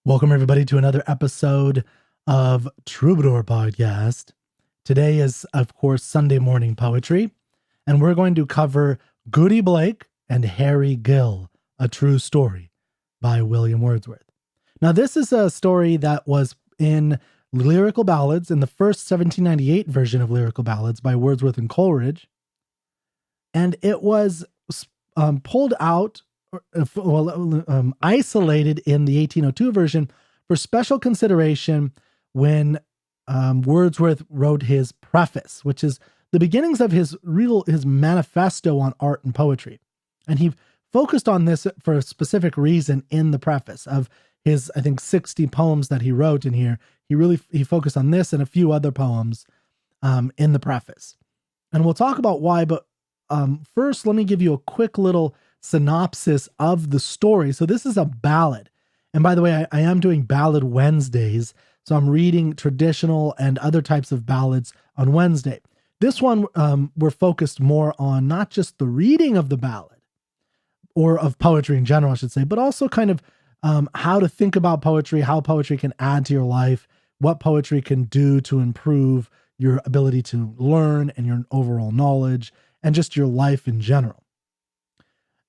Welcome, everybody, to another episode of Troubadour Podcast. Today is, of course, Sunday morning poetry, and we're going to cover Goody Blake and Harry Gill, A True Story by William Wordsworth. Now, this is a story that was in Lyrical Ballads, in the first 1798 version of Lyrical Ballads by Wordsworth and Coleridge, and it was pulled out isolated in the 1802 version for special consideration when Wordsworth wrote his preface, which is the beginnings of his manifesto on art and poetry. And he focused on this for a specific reason in the preface of his, I think, 60 poems that he wrote in here. He focused on this and a few other poems in the preface. And we'll talk about why, but first, let me give you a quick little synopsis of the story. So this is a ballad. And by the way, I am doing Ballad Wednesdays. So I'm reading traditional and other types of ballads on Wednesday. This one, we're focused more on not just the reading of the ballad, or of poetry in general, I should say, but also kind of how to think about poetry, how poetry can add to your life, what poetry can do to improve your ability to learn and your overall knowledge, and just your life in general.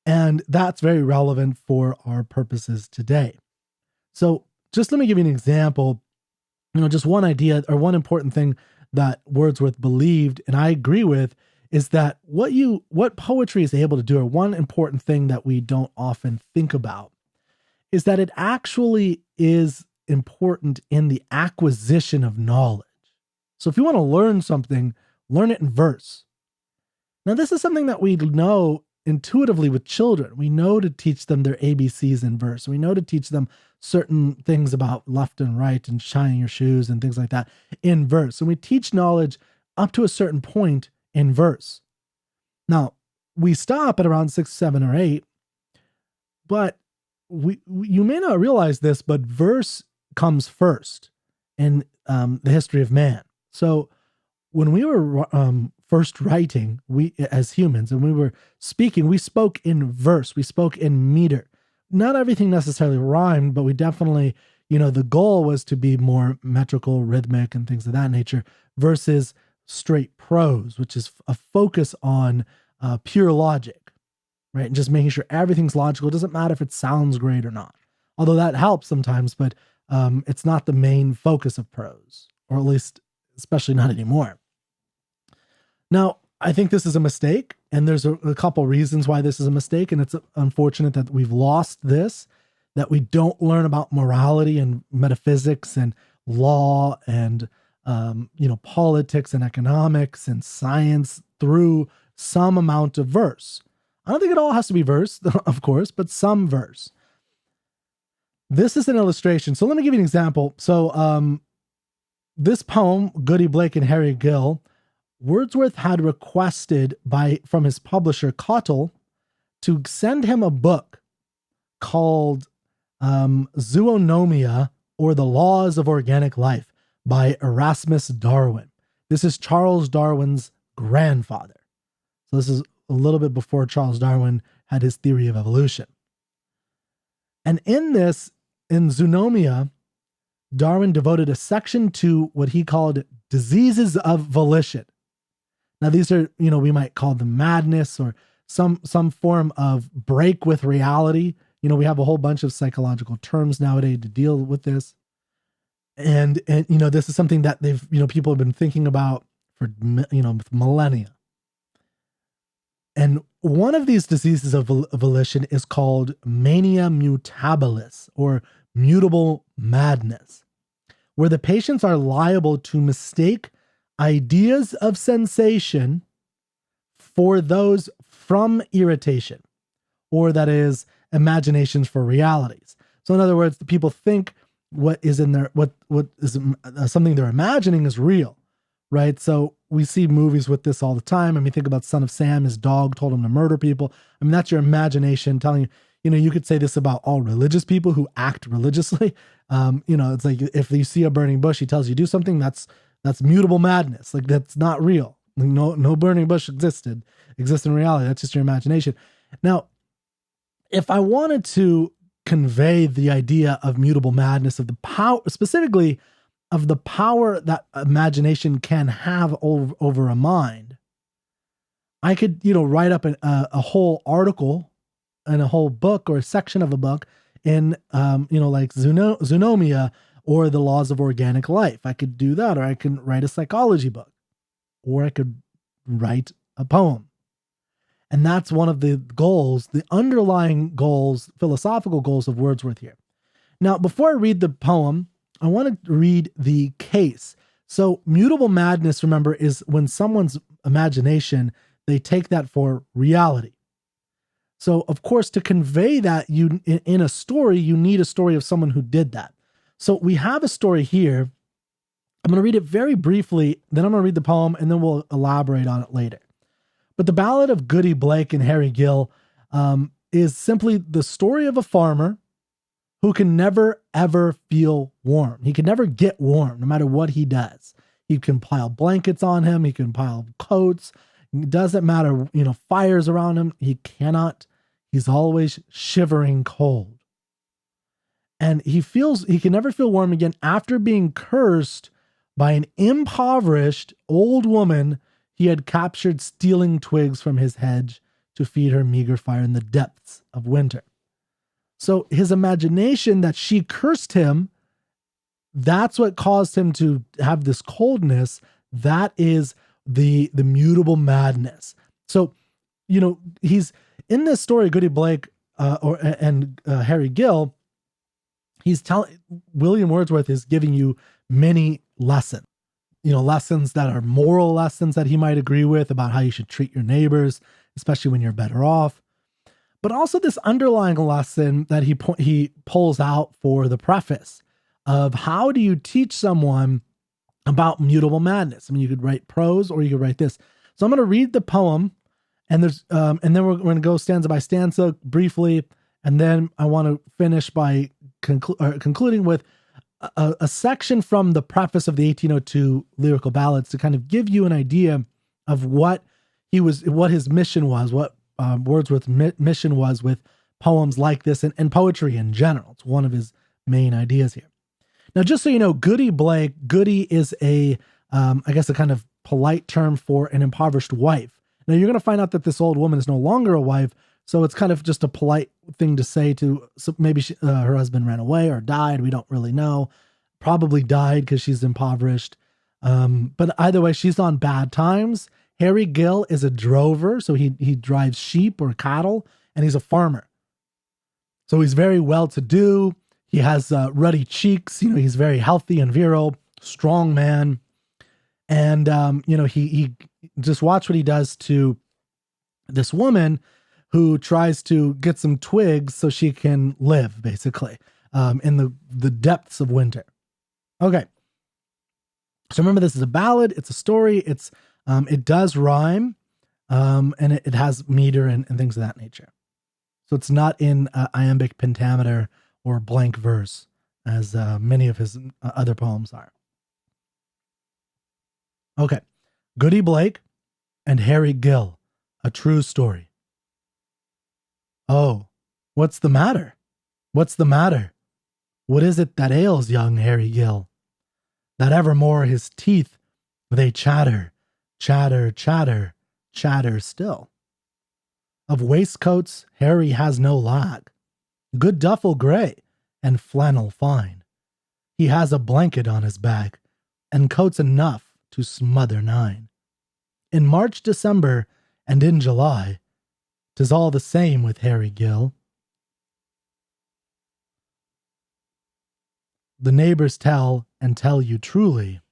And that's very relevant for our purposes today. So just let me give you an example, just one idea or one important thing that Wordsworth believed, and I agree with, is that what poetry is able to do, or one important thing that we don't often think about, is that it actually is important in the acquisition of knowledge. So if you want to learn something, learn it in verse. Now, this is something that we know intuitively with children. We know to teach them their ABCs in verse. We know to teach them certain things about left and right and shining your shoes and things like that in verse. And we teach knowledge up to a certain point in verse. Now, we stop at around 6, 7, or 8, but you may not realize this, but verse comes first in the history of man. So when we were first writing, we as humans, and we were speaking, we spoke in verse, we spoke in meter. Not everything necessarily rhymed, but we definitely, the goal was to be more metrical, rhythmic, and things of that nature, versus straight prose, which is a focus on pure logic, right? And just making sure everything's logical. It doesn't matter if it sounds great or not, although that helps sometimes, but it's not the main focus of prose, or at least, especially not anymore. Now, I think this is a mistake, and there's a couple reasons why this is a mistake, and it's unfortunate that we've lost this, that we don't learn about morality and metaphysics and law and, politics and economics and science through some amount of verse. I don't think it all has to be verse, of course, but some verse. This is an illustration. So let me give you an example. So this poem, Goody Blake and Harry Gill, Wordsworth had requested from his publisher, Cottle, to send him a book called Zoonomia, or The Laws of Organic Life, by Erasmus Darwin. This is Charles Darwin's grandfather. So this is a little bit before Charles Darwin had his theory of evolution. And in Zoonomia, Darwin devoted a section to what he called diseases of volition. Now, these are, we might call them madness or some form of break with reality. We have a whole bunch of psychological terms nowadays to deal with this. And this is something that people have been thinking about for, millennia. And one of these diseases of volition is called mania mutabilis, or mutable madness, where the patients are liable to mistake ideas of sensation for those from irritation, or that is, imaginations for realities. So in other words, the people think what is something they're imagining is real, right? So we see movies with this all the time. I mean, think about Son of Sam. His dog told him to murder people. I mean, that's your imagination telling you. You could say this about all religious people who act religiously. It's like if you see a burning bush, he tells you do something. That's mutable madness. Like, that's not real. Like, no burning bush exists in reality. That's just your imagination. Now, if I wanted to convey the idea of mutable madness, of the power, specifically of the power that imagination can have over a mind, I could, write up a whole article and a whole book or a section of a book in, like Zoonomia or the laws of organic life. I could do that, or I can write a psychology book, or I could write a poem. And that's one of the goals, the underlying goals, philosophical goals of Wordsworth here. Now, before I read the poem, I want to read the case. So mutable madness, remember, is when someone's imagination, they take that for reality. So, of course, to convey that in a story, you need a story of someone who did that. So we have a story here. I'm going to read it very briefly, then I'm going to read the poem, and then we'll elaborate on it later. But the ballad of Goody Blake and Harry Gill is simply the story of a farmer who can never, ever feel warm. He can never get warm, no matter what he does. He can pile blankets on him. He can pile coats. It doesn't matter, fires around him. He cannot. He's always shivering cold. And he can never feel warm again after being cursed by an impoverished old woman he had captured stealing twigs from his hedge to feed her meager fire in the depths of winter. So his imagination that she cursed him, that's what caused him to have this coldness. That is the mutable madness. So, he's in this story, Goody Blake and Harry Gill, William Wordsworth is giving you many lessons. Lessons that are moral lessons that he might agree with about how you should treat your neighbors, especially when you're better off. But also this underlying lesson that he pulls out for the preface of how do you teach someone about mutable madness. I mean, you could write prose or you could write this. So I'm going to read the poem, and then we're going to go stanza by stanza briefly, and then I want to finish by concluding with a section from the preface of the 1802 lyrical ballads to kind of give you an idea of what his mission was, what Wordsworth's mission was with poems like this and poetry in general. It's one of his main ideas here. Now, just so you know, Goody Blake, Goody is a kind of polite term for an impoverished wife. Now, you're going to find out that this old woman is no longer a wife, so it's kind of just a polite thing to say so maybe her husband ran away or died. We don't really know. Probably died because she's impoverished. But either way, she's on bad times. Harry Gill is a drover, so he drives sheep or cattle, and he's a farmer. So he's very well-to-do. He has ruddy cheeks. He's very healthy and virile, strong man. And, he just watch what he does to this woman who tries to get some twigs so she can live, basically, in the depths of winter. Okay. So remember, this is a ballad. It's a story. It does rhyme, and it has meter and things of that nature. So it's not in iambic pentameter or blank verse, as many of his other poems are. Okay. Goody Blake and Harry Gill, a true story. Oh, what's the matter? What's the matter? What is it that ails young Harry Gill? That evermore his teeth, they chatter, chatter, chatter, chatter still. Of waistcoats, Harry has no lack. Good duffel gray and flannel fine. He has a blanket on his back and coats enough to smother 9. In March, December, and in July, 'tis all the same with Harry Gill. The neighbors tell and tell you truly.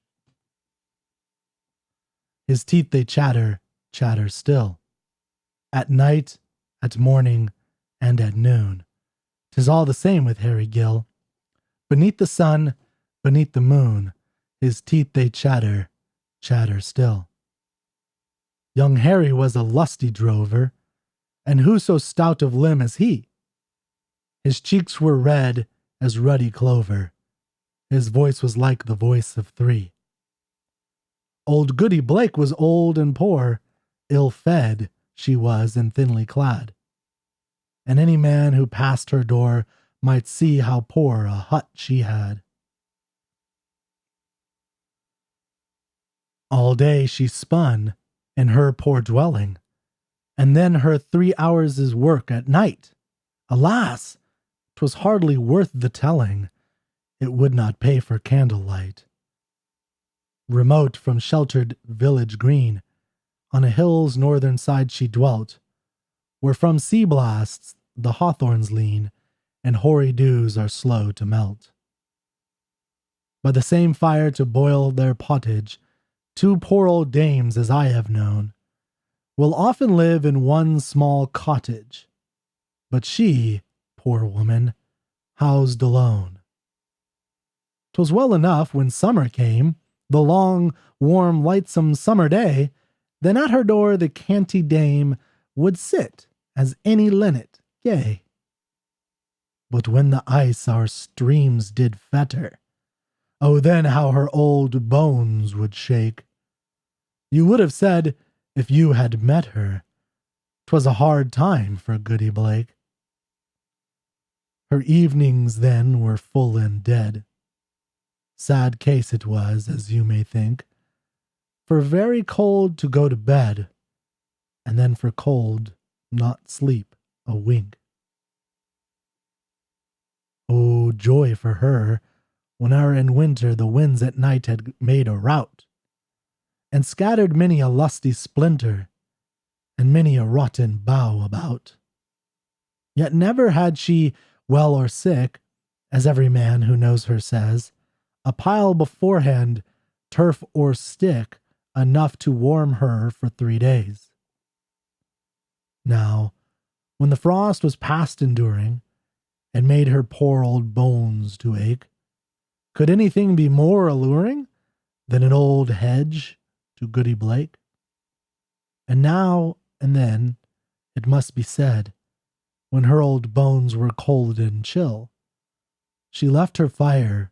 His teeth they chatter, chatter still. At night, at morning, and at noon, 'tis all the same with Harry Gill. Beneath the sun, beneath the moon, his teeth they chatter, chatter still. Young Harry was a lusty drover, and who so stout of limb as he? His cheeks were red as ruddy clover. His voice was like the voice of 3. Old Goody Blake was old and poor, ill-fed she was and thinly clad. And any man who passed her door might see how poor a hut she had. All day she spun in her poor dwelling, and then her 3 hours' work at night. Alas! 'Twas hardly worth the telling, it would not pay for candlelight. Remote from sheltered village green, on a hill's northern side she dwelt, where from sea blasts the hawthorns lean, and hoary dews are slow to melt. By the same fire to boil their pottage, 2 poor old dames, as I have known, will often live in one small cottage, but she, poor woman, housed alone. 'Twas well enough when summer came, the long, warm, lightsome summer day, then at her door the canty dame would sit as any linnet gay. But when the ice our streams did fetter, oh, then how her old bones would shake. You would have said, if you had met her, 'twas a hard time for Goody Blake. Her evenings then were full and dead. Sad case it was, as you may think, for very cold to go to bed, and then for cold not sleep a wink. Oh, joy for her, whene'er in winter the winds at night had made a rout, and scattered many a lusty splinter, and many a rotten bough about. Yet never had she, well or sick, as every man who knows her says, a pile beforehand, turf or stick, enough to warm her for 3 days. Now, when the frost was past enduring, and made her poor old bones to ache, could anything be more alluring than an old hedge to Goody Blake? And now and then, it must be said, when her old bones were cold and chill, she left her fire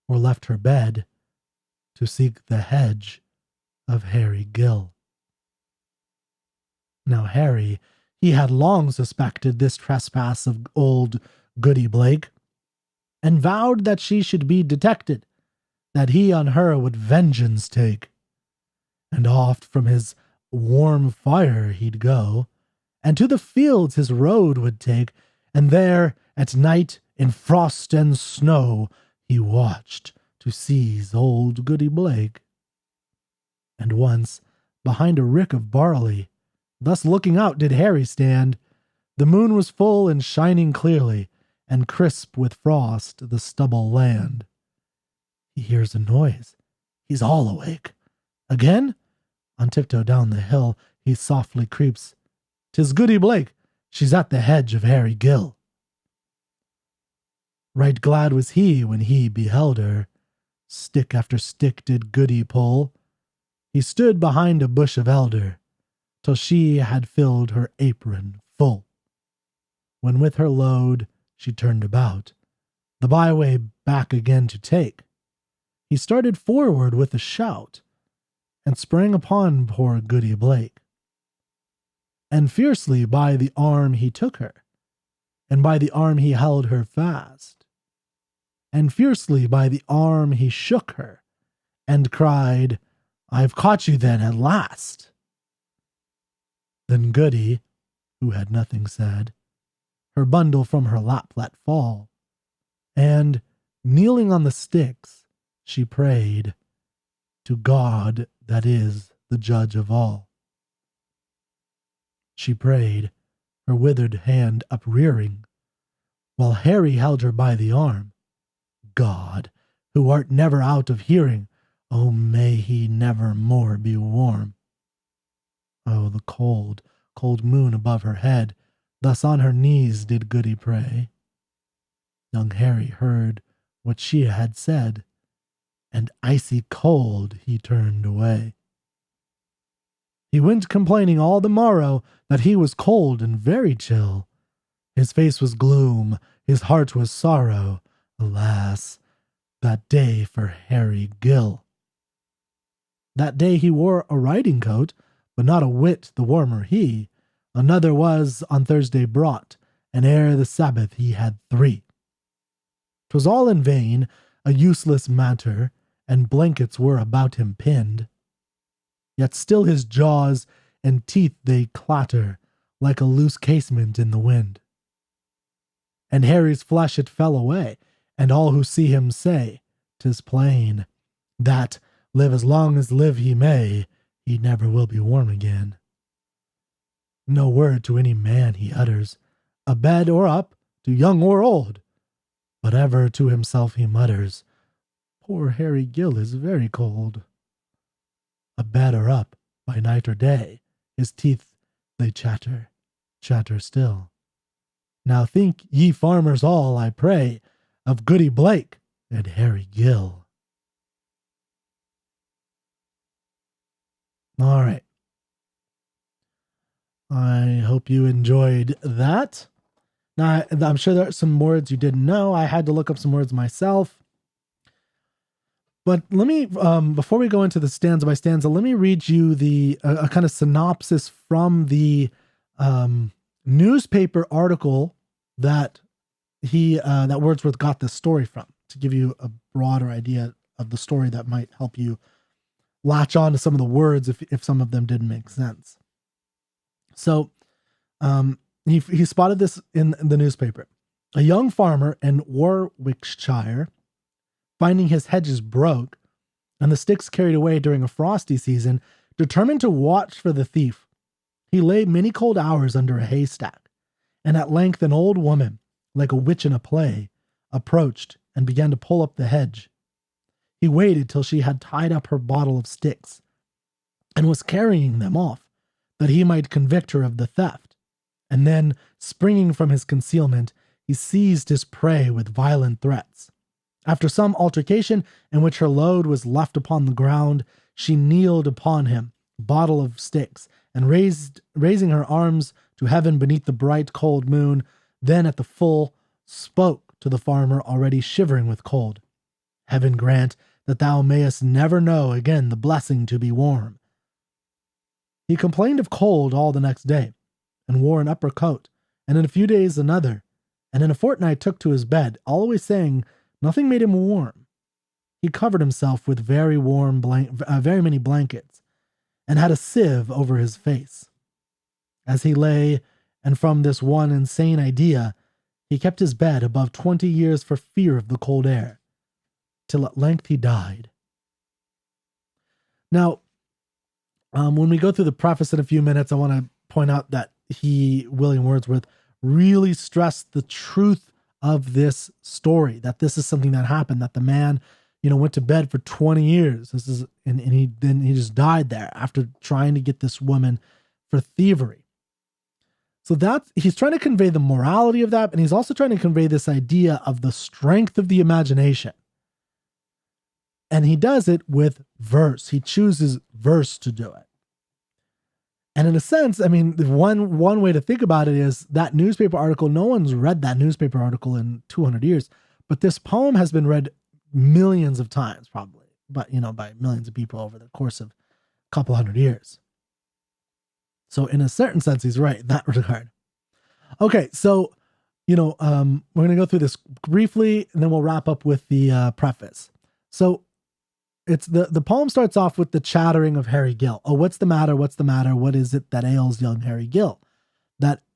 or left her bed to seek the hedge of Harry Gill. Now Harry, he had long suspected this trespass of old Goody Blake, and vowed that she should be detected, that he on her would vengeance take. And oft from his warm fire he'd go, and to the fields his road would take, and there at night in frost and snow he watched to seize old Goody Blake. And once, behind a rick of barley, thus looking out did Harry stand. The moon was full and shining clearly, and crisp with frost the stubble land. He hears a noise. He's all awake. Again? On tiptoe down the hill he softly creeps. 'Tis Goody Blake. She's at the hedge of Harry Gill. Right glad was he when he beheld her. Stick after stick did Goody pull. He stood behind a bush of elder, till she had filled her apron full. When with her load she turned about, the byway back again to take, he started forward with a shout, and sprang upon poor Goody Blake. And fiercely by the arm he took her, and by the arm he held her fast, and fiercely by the arm he shook her, and cried, I've caught you then at last. Then Goody, who had nothing said, her bundle from her lap let fall, and, kneeling on the sticks, she prayed to God that is the judge of all. She prayed, her withered hand uprearing, while Harry held her by the arm. God, who art never out of hearing, oh, may he never more be warm. Oh, the cold, cold moon above her head, thus on her knees did Goody pray. Young Harry heard what she had said, and icy cold he turned away. He went complaining all the morrow that he was cold and very chill. His face was gloom, his heart was sorrow. Alas, that day for Harry Gill. That day he wore a riding coat, but not a whit the warmer he. Another was on Thursday brought, and ere the Sabbath he had 3. 'Twas all in vain, a useless matter, and blankets were about him pinned. Yet still his jaws and teeth they clatter, like a loose casement in the wind. And Harry's flesh it fell away, and all who see him say, 'tis plain, that, live as long as live he may, he never will be warm again. No word to any man he utters, abed or up, to young or old, but ever to himself he mutters, poor Harry Gill is very cold. Abed or up, by night or day, his teeth they chatter, chatter still. Now think ye farmers all, I pray, of Goody Blake and Harry Gill. All right. I hope you enjoyed that. Now, I'm sure there are some words you didn't know. I had to look up some words myself. But let me, before we go into the stanza by stanza, let me read you a kind of synopsis from the newspaper article that that Wordsworth got this story from, to give you a broader idea of the story that might help you latch on to some of the words if some of them didn't make sense. So he spotted this in the newspaper. A young farmer in Warwickshire, finding his hedges broke and the sticks carried away during a frosty season, determined to watch for the thief. He lay many cold hours under a haystack, and at length an old woman, like a witch in a play, approached and began to pull up the hedge. He waited till she had tied up her bottle of sticks and was carrying them off, that he might convict her of the theft. And then, springing from his concealment, he seized his prey with violent threats. After some altercation in which her load was left upon the ground, she kneeled upon him, bottle of sticks, and raising her arms to heaven beneath the bright cold moon, then at the full spoke to the farmer already shivering with cold. Heaven grant that thou mayest never know again the blessing to be warm. He complained of cold all the next day, and wore an upper coat, and in a few days another, and in a fortnight took to his bed, always saying nothing made him warm. He covered himself with very many blankets, and had a sieve over his face. As he lay, and from this one insane idea, he kept his bed above 20 years for fear of the cold air, till at length he died. Now, when we go through the preface in a few minutes, I want to point out that William Wordsworth, really stressed the truth of this story, that this is something that happened, that the man, went to bed for 20 years. And he just died there after trying to get this woman for thievery. So he's trying to convey the morality of that, and he's also trying to convey this idea of the strength of the imagination. And he does it with verse. He chooses verse to do it. And in a sense, one way to think about it is that newspaper article, no one's read that newspaper article in 200 years, but this poem has been read millions of times probably, but by millions of people over the course of a couple hundred years. So in a certain sense, he's right in that regard. Okay, so, we're going to go through this briefly, and then we'll wrap up with the preface. So it's the poem starts off with the chattering of Harry Gill. Oh, what's the matter? What's the matter? What is it that ails young Harry Gill?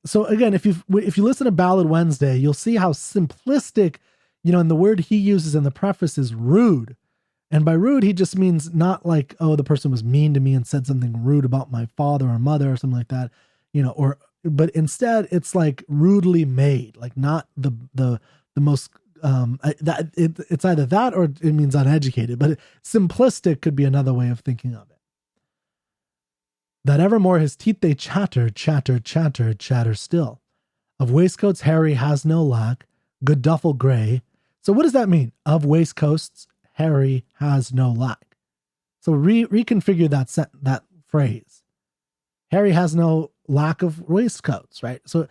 So again, if you listen to Ballad Wednesday, you'll see how simplistic, and the word he uses in the preface is rude. And by rude, he just means not like, oh, the person was mean to me and said something rude about my father or mother or something like that, but instead it's like rudely made, like not the most, it's either that or it means uneducated, but simplistic could be another way of thinking of it. That evermore his teeth they chatter, chatter, chatter, chatter still. Of waistcoats Harry has no lack, good duffel grey. So what does that mean? Of waistcoats Harry has no lack. So reconfigure that phrase. Harry has no lack of waistcoats, right? So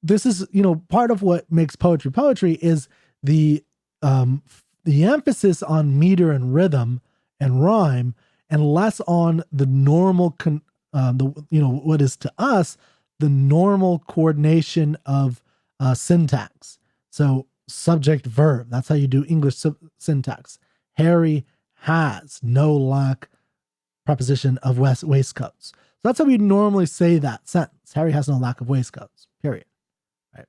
this is, part of what makes poetry is the emphasis on meter and rhythm and rhyme, and less on the normal, what is to us the normal coordination of syntax. So subject verb. That's how you do English syntax. Harry has no lack preposition of waistcoats. So that's how we normally say that sentence. Harry has no lack of waistcoats, period. Right?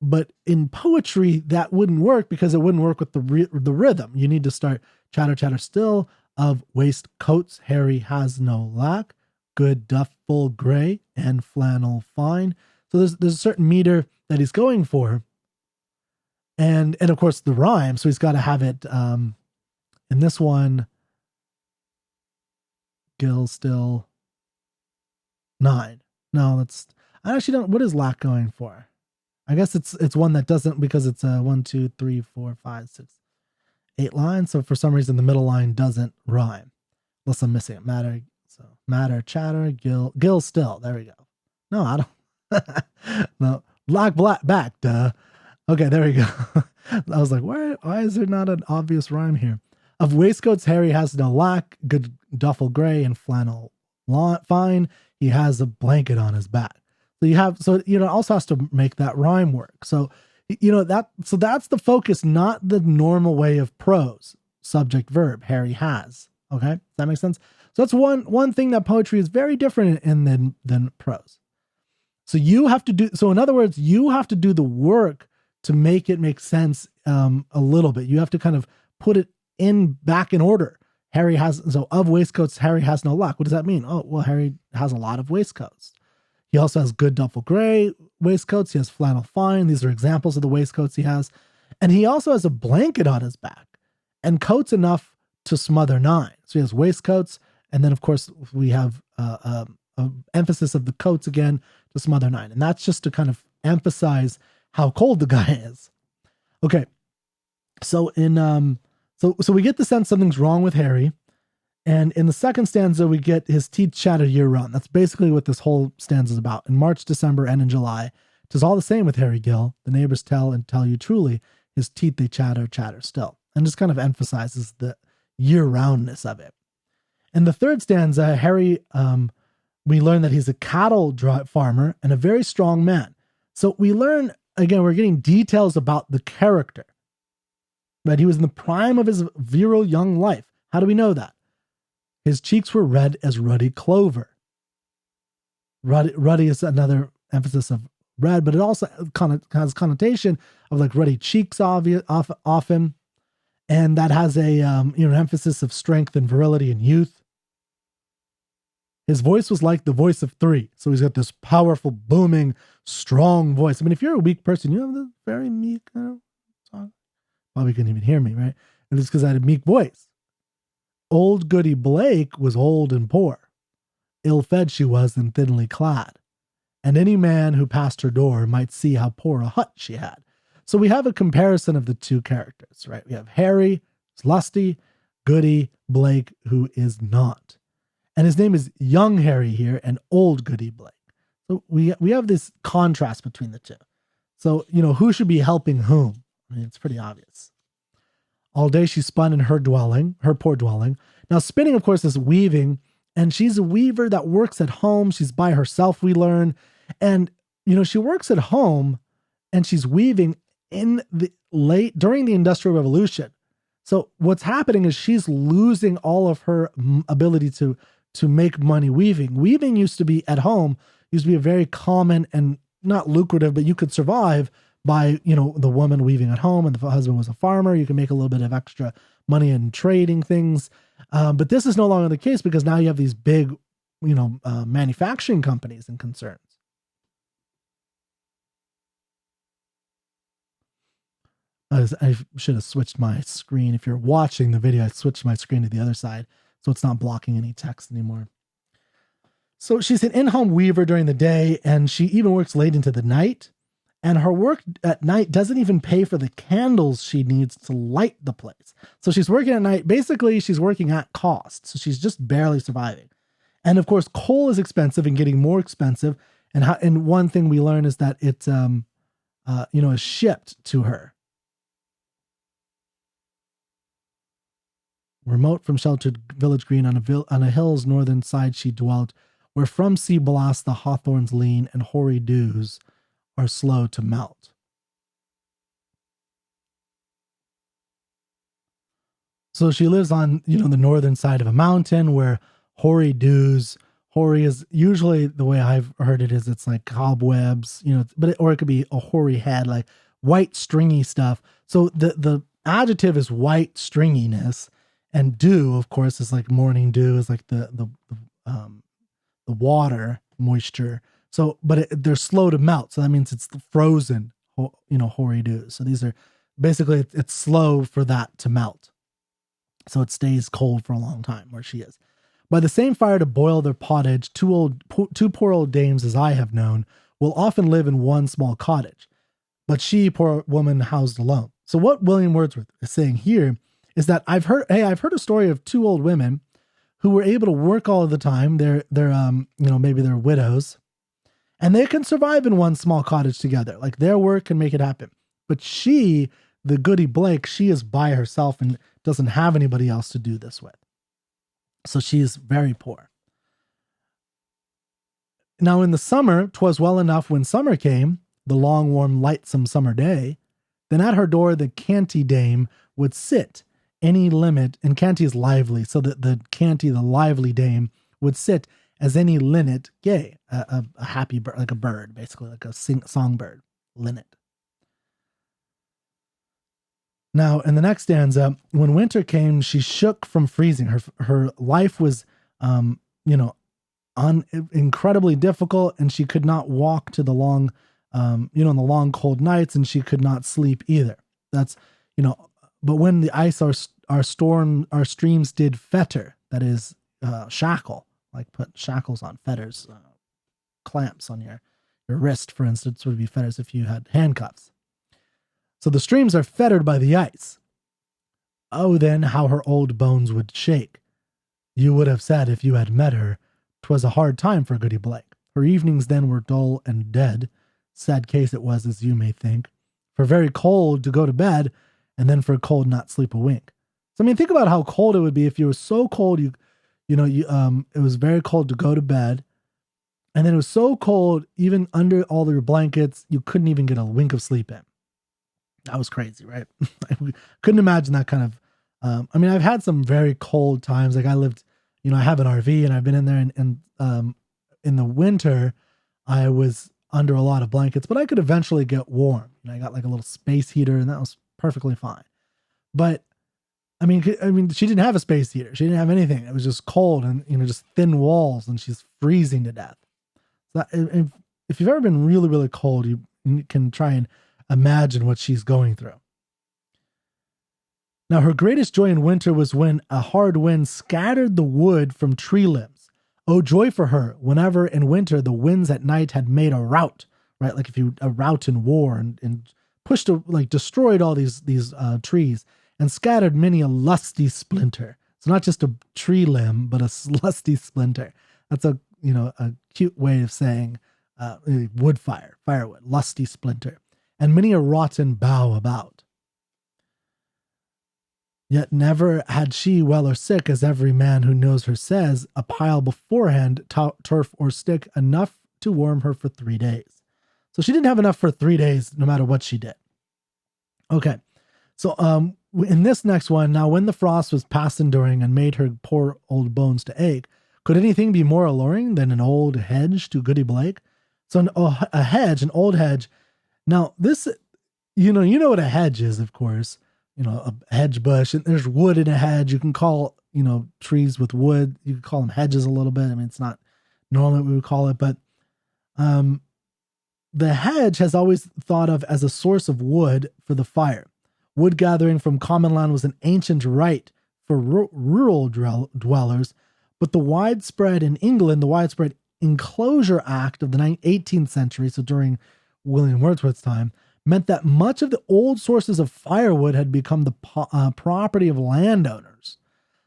But in poetry, that wouldn't work because it wouldn't work with the rhythm. You need to start chatter, chatter still of waistcoats. Harry has no lack. Good duffel gray and flannel fine. So there's a certain meter that he's going for. And of course the rhyme. So he's got to have it in this one. Gill still 9. No, I actually don't. What is lack going for? I guess it's one that doesn't, because it's a 1, 2, 3, 4, 5, 6, 8 lines. So for some reason the middle line doesn't rhyme. Unless I'm missing it. Matter. So matter, chatter, Gill still. There we go. No, I don't. No, lack back. Duh. Okay, there we go. I was like, why is there not an obvious rhyme here? Of waistcoats, Harry has no lack. Good duffel gray and flannel fine. He has a blanket on his back. So it also has to make that rhyme work. So, that's the focus, not the normal way of prose. Subject verb, Harry has. Okay. Does that make sense? So that's one thing that poetry is very different in than prose. So in other words, you have to do the work to make it make sense a little bit. You have to kind of put it back in order. Of waistcoats, Harry has no lack. What does that mean? Oh, well, Harry has a lot of waistcoats. He also has good duffel gray waistcoats. He has flannel fine. These are examples of the waistcoats he has. And he also has a blanket on his back and coats enough to smother 9. So he has waistcoats. And then of course we have emphasis of the coats again to smother 9. And that's just to kind of emphasize how cold the guy is. Okay. So so we get the sense something's wrong with Harry. And in the second stanza, we get his teeth chatter year round. That's basically what this whole stanza is about. In March, December, and in July, 'tis all the same with Harry Gill. The neighbors tell you truly, his teeth they chatter still. And just kind of emphasizes the year-roundness of it. In the third stanza, Harry, we learn that he's a cattle farmer and a very strong man. So we learn, again, we're getting details about the character. Right? He was in the prime of his virile young life. How do we know that? His cheeks were red as ruddy clover. Ruddy is another emphasis of red, but it also has connotation of like ruddy cheeks off him. And that has an emphasis of strength and virility and youth. His voice was like the voice of 3. So he's got this powerful, booming, strong voice. I mean, if you're a weak person, you have this very meek song. Probably couldn't even hear me, right? And it's because I had a meek voice. Old Goody Blake was old and poor. Ill-fed she was and thinly clad. And any man who passed her door might see how poor a hut she had. So we have a comparison of the two characters, right? We have Harry, who's lusty, Goody Blake, who is not. And his name is Young Harry here and Old Goody Blake. So we have this contrast between the two. So, who should be helping whom? I mean, it's pretty obvious. All day she spun in her poor dwelling. Now, spinning, of course, is weaving. And she's a weaver that works at home. She's by herself, we learn. And, she works at home and she's weaving during the Industrial Revolution. So what's happening is she's losing all of her ability to make money weaving. Weaving used to be a very common and not lucrative, but you could survive by, the woman weaving at home and the husband was a farmer. You can make a little bit of extra money in trading things. But this is no longer the case because now you have these big, manufacturing companies and concerns. I should have switched my screen. If you're watching the video, I switched my screen to the other side so it's not blocking any text anymore. So she's an in-home weaver during the day, and she even works late into the night. And her work at night doesn't even pay for the candles she needs to light the place. So she's working at night. Basically, she's working at cost. So she's just barely surviving. And of course, coal is expensive and getting more expensive. And one thing we learn is that it's, is shipped to her. Remote from sheltered village green on a hill's northern side she dwelt, where from sea blasts the hawthorns lean and hoary dews are slow to melt. So she lives on, the northern side of a mountain where hoary dews. Hoary is usually, the way I've heard it is, it's like cobwebs, or it could be a hoary head, like white stringy stuff. So the adjective is white stringiness, and dew, of course, is like morning dew, is like the water moisture. So, but they're slow to melt. So that means it's frozen, hoary dews. So these are basically, it's slow for that to melt. So it stays cold for a long time where she is. By the same fire to boil their pottage, two poor old dames, as I have known, will often live in one small cottage. But she, poor woman, housed alone. So what William Wordsworth is saying here is that I've heard a story of two old women who were able to work all of the time. They're maybe they're widows, and they can survive in one small cottage together. Like their work can make it happen. But she, the Goody Blake, she is by herself and doesn't have anybody else to do this with. So she is very poor. Now in the summer, 'twas well enough when summer came, the long, warm, lightsome summer day, then at her door the canty dame would sit, any limit, and canty is lively, so that the canty, the lively dame, would sit as any linnet gay, a happy bird, like a bird, basically, like a songbird, linnet. Now, in the next stanza, when winter came, she shook from freezing. Her life was, incredibly difficult, and she could not walk to the long, in the long cold nights, and she could not sleep either. That's, but when the ice our streams did fetter, that is, shackle, like put shackles on, fetters, clamps on your wrist, for instance, would be fetters if you had handcuffs. So the streams are fettered by the ice. Oh, then how her old bones would shake. You would have said, if you had met her, 'twas a hard time for Goody Blake. Her evenings then were dull and dead. Sad case it was, as you may think. For very cold to go to bed, and then for cold not sleep a wink. So, think about how cold it would be if you were so cold, it was very cold to go to bed, and then it was so cold, even under all your blankets, you couldn't even get a wink of sleep in. That was crazy, right? I couldn't imagine that kind of, I've had some very cold times. Like I lived, I have an RV and I've been in there, and in the winter, I was under a lot of blankets, but I could eventually get warm. I got like a little space heater, and that was perfectly fine. But she didn't have a space heater. She didn't have anything. It was just cold and, just thin walls, and she's freezing to death. So if you've ever been really, really cold, you can try and imagine what she's going through. Now, her greatest joy in winter was when a hard wind scattered the wood from tree limbs. Oh, joy for her, whenever in winter the winds at night had made a rout, right? Like a rout in war, and pushed, destroyed all these trees, and scattered many a lusty splinter. It's not just a tree limb, but a lusty splinter. That's a cute way of saying firewood, lusty splinter. And many a rotten bough about. Yet never had she, well or sick, as every man who knows her says, a pile beforehand, turf or stick, enough to warm her for 3 days. So she didn't have enough for 3 days, no matter what she did. Okay, so in this next one, now when the frost was past enduring and made her poor old bones to ache, could anything be more alluring than an old hedge to Goody Blake? So an old hedge. Now, this, you know what a hedge is, of course, a hedge bush, and there's wood in a hedge. You can call, trees with wood, you could call them hedges a little bit. It's not normally what we would call it, but the hedge has always thought of as a source of wood for the fire. Wood gathering from common land was an ancient rite for rural dwellers, but the widespread Enclosure Act of the 18th century, so during William Wordsworth's time, meant that much of the old sources of firewood had become the property of landowners.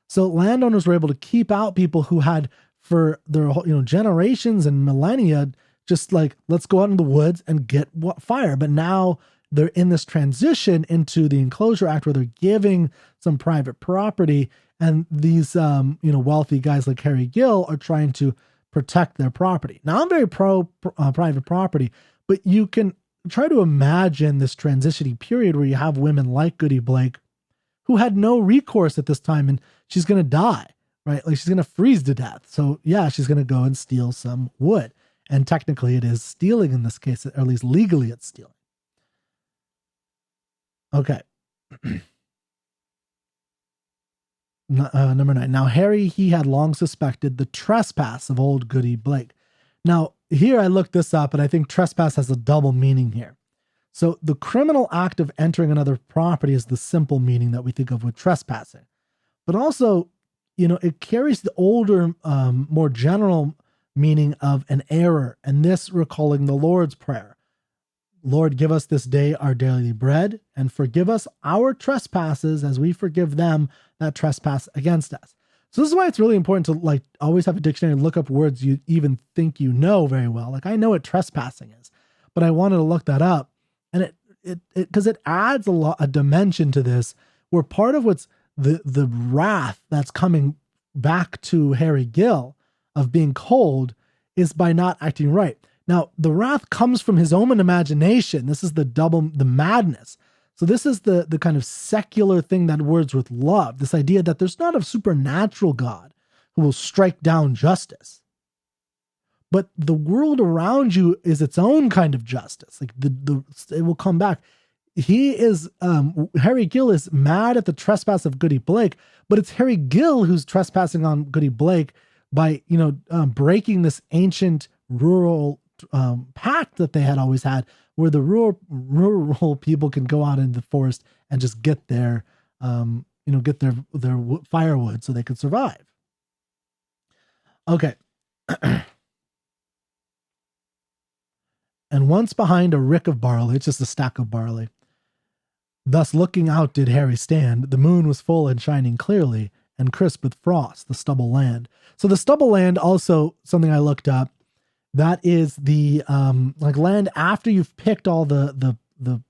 So landowners were able to keep out people who had, for their generations and millennia, just like, let's go out in the woods and get fire. But now they're in this transition into the Enclosure Act where they're giving some private property, and these wealthy guys like Harry Gill are trying to protect their property. Now, I'm very pro private property, but you can try to imagine this transitioning period where you have women like Goody Blake who had no recourse at this time, and she's going to die, right? Like she's going to freeze to death. So yeah, she's going to go and steal some wood. And technically it is stealing in this case, or at least legally it's stealing. Okay. Number 9. Now, Harry, he had long suspected the trespass of old Goody Blake. Now, here I looked this up, and I think trespass has a double meaning here. So the criminal act of entering another property is the simple meaning that we think of with trespassing. But also, it carries the older, more general meaning of an error, and this recalling the Lord's Prayer. Lord, give us this day our daily bread, and forgive us our trespasses as we forgive them that trespass against us. So this is why it's really important to always have a dictionary and look up words you even think you know very well. Like I know what trespassing is, but I wanted to look that up, and because it adds a dimension to this, where part of what's the wrath that's coming back to Harry Gill of being cold is by not acting right. Now, the wrath comes from his own imagination. This is the madness. So this is the kind of secular thing that Wordsworth loved, this idea that there's not a supernatural God who will strike down justice. But the world around you is its own kind of justice. Like it will come back. Harry Gill is mad at the trespass of Goody Blake, but it's Harry Gill who's trespassing on Goody Blake by, breaking this ancient rural pact that they had always had, where the rural people can go out in the forest and just get their firewood so they could survive. Okay. And once behind a rick of barley, it's just a stack of barley. Thus looking out did Harry stand. The moon was full and shining clearly, and crisp with frost, the stubble land. So the stubble land, also something I looked up, that is the land after you've picked all the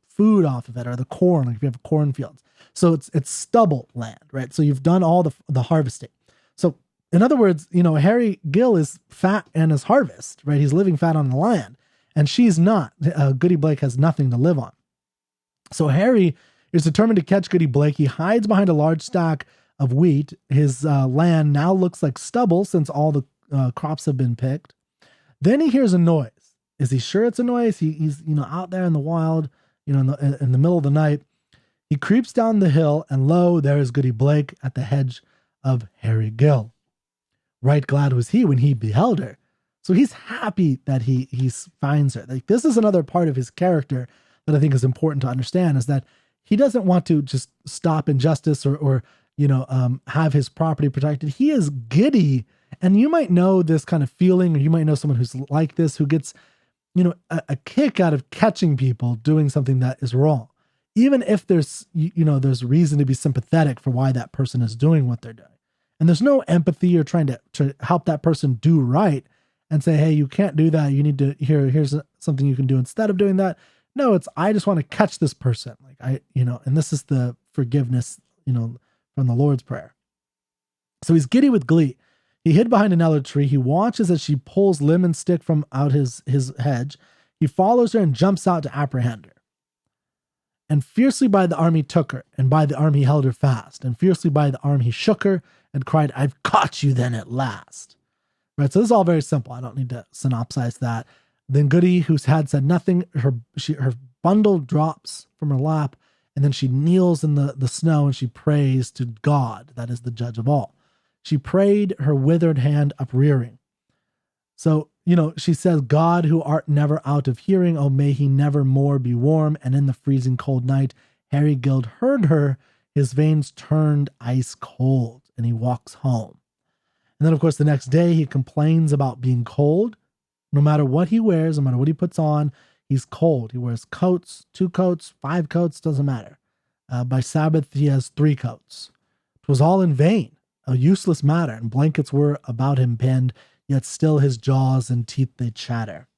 food off of it, or the corn, like if you have cornfields. So it's stubble land, right? So you've done all the harvesting. So in other words, Harry Gill is fat and his harvest, right? He's living fat on the land, and she's not. Goody Blake has nothing to live on. So Harry is determined to catch Goody Blake. He hides behind a large stack of wheat. His land now looks like stubble since all the crops have been picked. Then he hears a noise. Is he sure it's a noise? He's out there in the wild, in the middle of the night. He creeps down the hill, and lo, there is Goody Blake at the hedge of Harry Gill. Right glad was he when he beheld her. So he's happy that he finds her. Like, this is another part of his character that I think is important to understand, is that he doesn't want to just stop injustice or have his property protected. He is giddy. And you might know this kind of feeling, or you might know someone who's like this, who gets, a kick out of catching people doing something that is wrong. Even if there's reason to be sympathetic for why that person is doing what they're doing. And there's no empathy or trying to help that person do right and say, hey, you can't do that. You need to, here's something you can do instead of doing that. No, I just want to catch this person. And this is the forgiveness, from the Lord's Prayer. So he's giddy with glee. He hid behind another tree. He watches as she pulls limb and stick from out his hedge. He follows her and jumps out to apprehend her. And fiercely by the arm he took her, and by the arm he held her fast, and fiercely by the arm he shook her, and cried, I've caught you then at last. Right, so this is all very simple. I don't need to synopsize that. Then Goody, whose had said nothing, her bundle drops from her lap, and then she kneels in the snow and she prays to God, that is the judge of all. She prayed, her withered hand uprearing. So, she says, God, who art never out of hearing, oh, may he never more be warm. And in the freezing cold night, Harry Gill heard her, his veins turned ice cold, and he walks home. And then, of course, the next day he complains about being cold. No matter what he wears, no matter what he puts on, he's cold. He wears coats, 2 coats, 5 coats, doesn't matter. By Sabbath, he has 3 coats. 'Twas all in vain, a useless matter, and blankets were about him pinned, yet still his jaws and teeth they chatter.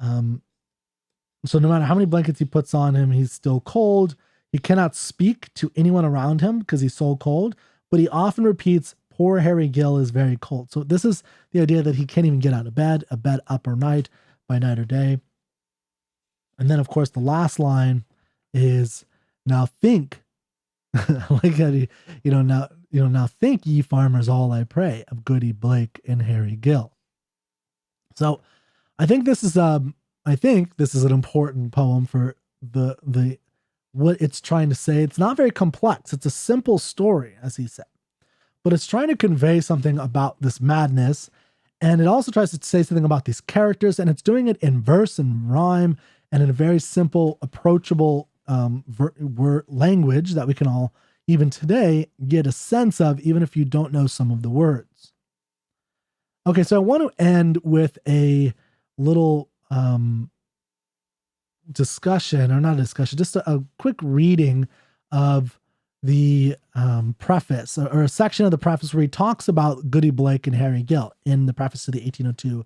So no matter how many blankets he puts on him, he's still cold. He cannot speak to anyone around him because he's so cold, but he often repeats, poor Harry Gill is very cold. So this is the idea that he can't even get out of bed, a bed up or night, by night or day. And then, of course, the last line is, now think, Like that, now think ye farmers all, I pray, of Goody, Blake, and Harry Gill. So I think this is an important poem for the what it's trying to say. It's not very complex. It's a simple story, as he said, but it's trying to convey something about this madness, and it also tries to say something about these characters, and it's doing it in verse and rhyme and in a very simple, approachable language that we can all, even today, get a sense of, even if you don't know some of the words. Okay, so I want to end with a little discussion, or not a discussion, just a quick reading of the preface, or a section of the preface where he talks about Goody, Blake, and Harry Gill in the preface to the 1802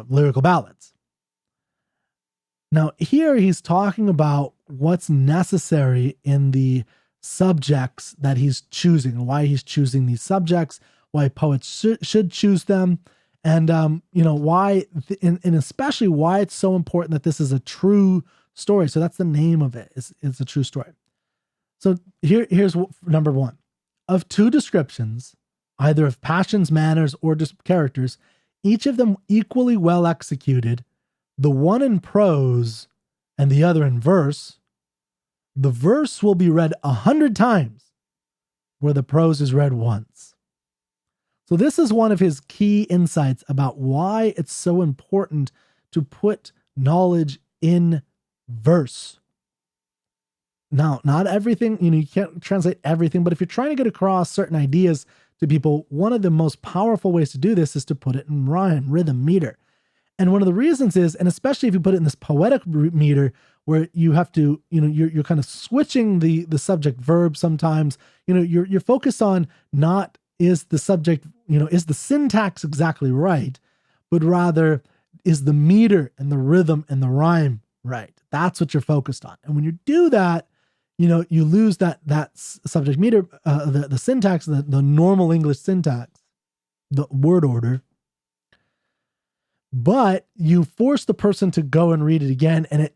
lyrical ballads. Now, here he's talking about what's necessary in the subjects that he's choosing, why he's choosing these subjects, why poets should choose them, and why, and especially why it's so important that this is a true story. So that's the name of it. It's a true story. So here's number one. Of two descriptions, either of passions, manners, or just characters, each of them equally well executed, the one in prose and the other in verse, the verse will be read 100 times, where the prose is read once. So this is one of his key insights about why it's so important to put knowledge in verse. Now, not everything, you can't translate everything, but if you're trying to get across certain ideas to people, one of the most powerful ways to do this is to put it in rhyme, rhythm, meter. And one of the reasons is, and especially if you put it in this poetic meter, where you have to, you're kind of switching the subject verb sometimes, you're focused on not is the subject, is the syntax exactly right, but rather is the meter and the rhythm and the rhyme right. That's what you're focused on. And when you do that, you lose that subject meter, the syntax, the normal English syntax, the word order. But you force the person to go and read it again, and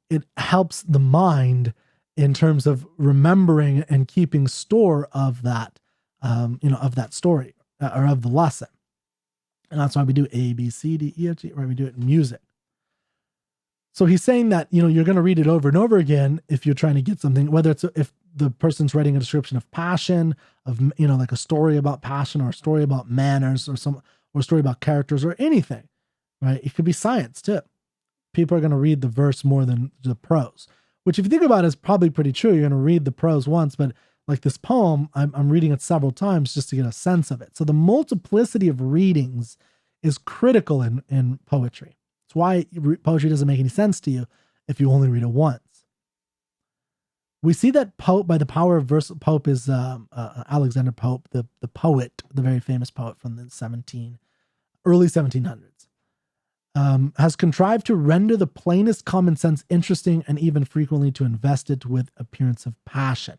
it helps the mind in terms of remembering and keeping store of that, of that story, or of the lesson. And that's why we do A, B, C, D, E, F, G, right? We do it in music. So he's saying that, you're going to read it over and over again if you're trying to get something, whether it's if the person's writing a description of passion, of, like a story about passion, or a story about manners, or a story about characters, or anything, right? It could be science too. People are going to read the verse more than the prose, which if you think about it is probably pretty true. You're going to read the prose once, but like this poem, I'm reading it several times just to get a sense of it. So the multiplicity of readings is critical in poetry. It's why poetry doesn't make any sense to you if you only read it once. We see that Pope, by the power of verse, Pope is Alexander Pope, the poet, the very famous poet from the early 1700s, has contrived to render the plainest common sense interesting, and even frequently to invest it with appearance of passion.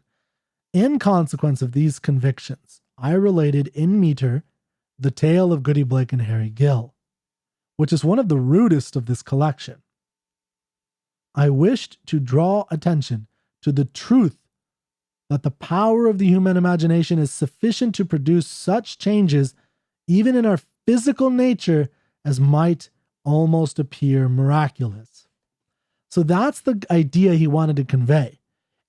In consequence of these convictions, I related in meter the tale of Goody, Blake, and Harry Gill, which is one of the rudest of this collection. I wished to draw attention to the truth that the power of the human imagination is sufficient to produce such changes, even in our physical nature, as might almost appear miraculous. So that's the idea he wanted to convey.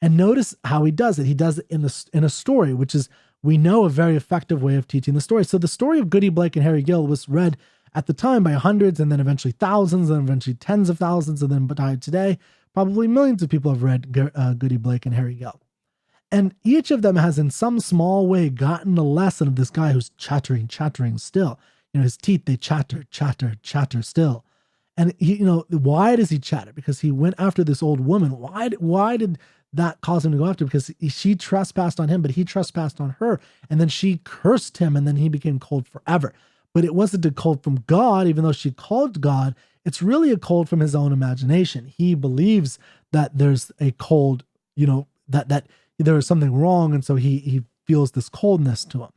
And notice how he does it. He does it in a story, which is, we know, a very effective way of teaching the story. So the story of Goody, Blake, and Harry Gill was read at the time by hundreds, and then eventually thousands, and eventually tens of thousands, and then by today, probably millions of people have read Goody, Blake, and Harry Gill. And each of them has in some small way gotten a lesson of this guy who's chattering still. His teeth, they chatter still. And he, why does he chatter? Because he went after this old woman. Why did that cause him to go after? Because she trespassed on him, but he trespassed on her. And then she cursed him, and then he became cold forever. But it wasn't a cold from God, even though she called God. It's really a cold from his own imagination. He believes that there's a cold, that there is something wrong, and so he feels this coldness to him.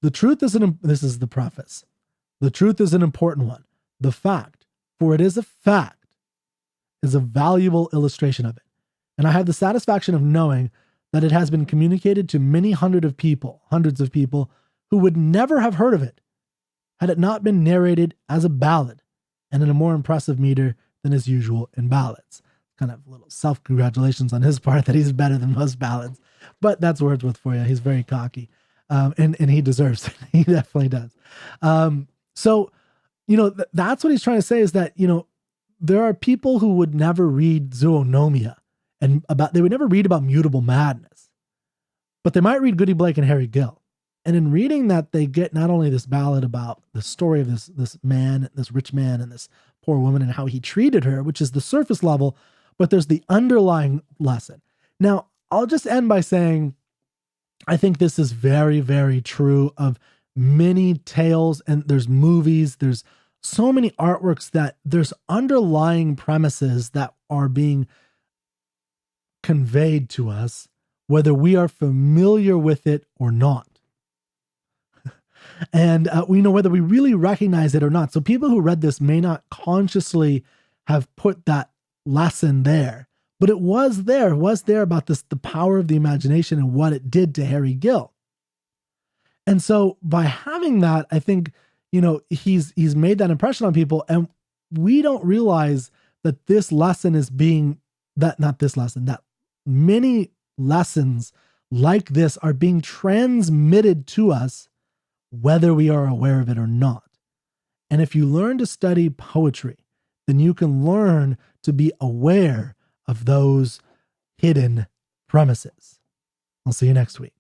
The truth is, this is the preface. The truth is an important one. The fact, for it is a fact, is a valuable illustration of it. and I have the satisfaction of knowing that it has been communicated to many hundreds of people who would never have heard of it had it not been narrated as a ballad and in a more impressive meter than is usual in ballads. Kind of little self-congratulations on his part that he's better than most ballads. But that's Wordsworth for you. He's very cocky. And he deserves it. He definitely does. So, that's what he's trying to say is that, there are people who would never read Zoonomia they would never read about mutable madness, but they might read Goody Blake and Harry Gill. And in reading that, they get not only this ballad about the story of this man, this rich man, and this poor woman and how he treated her, which is the surface level, but there's the underlying lesson. Now, I'll just end by saying, I think this is very, very true of many tales, and there's movies, there's so many artworks that there's underlying premises that are being conveyed to us, whether we are familiar with it or not. And we know whether we really recognize it or not. So people who read this may not consciously have put that lesson there, but it was there. It was there about this, the power of the imagination and what it did to Harry Gill. And so by having that, I think, he's made that impression on people, and we don't realize that this lesson is that many lessons like this are being transmitted to us, whether we are aware of it or not. And if you learn to study poetry, then you can learn to be aware of those hidden premises. I'll see you next week.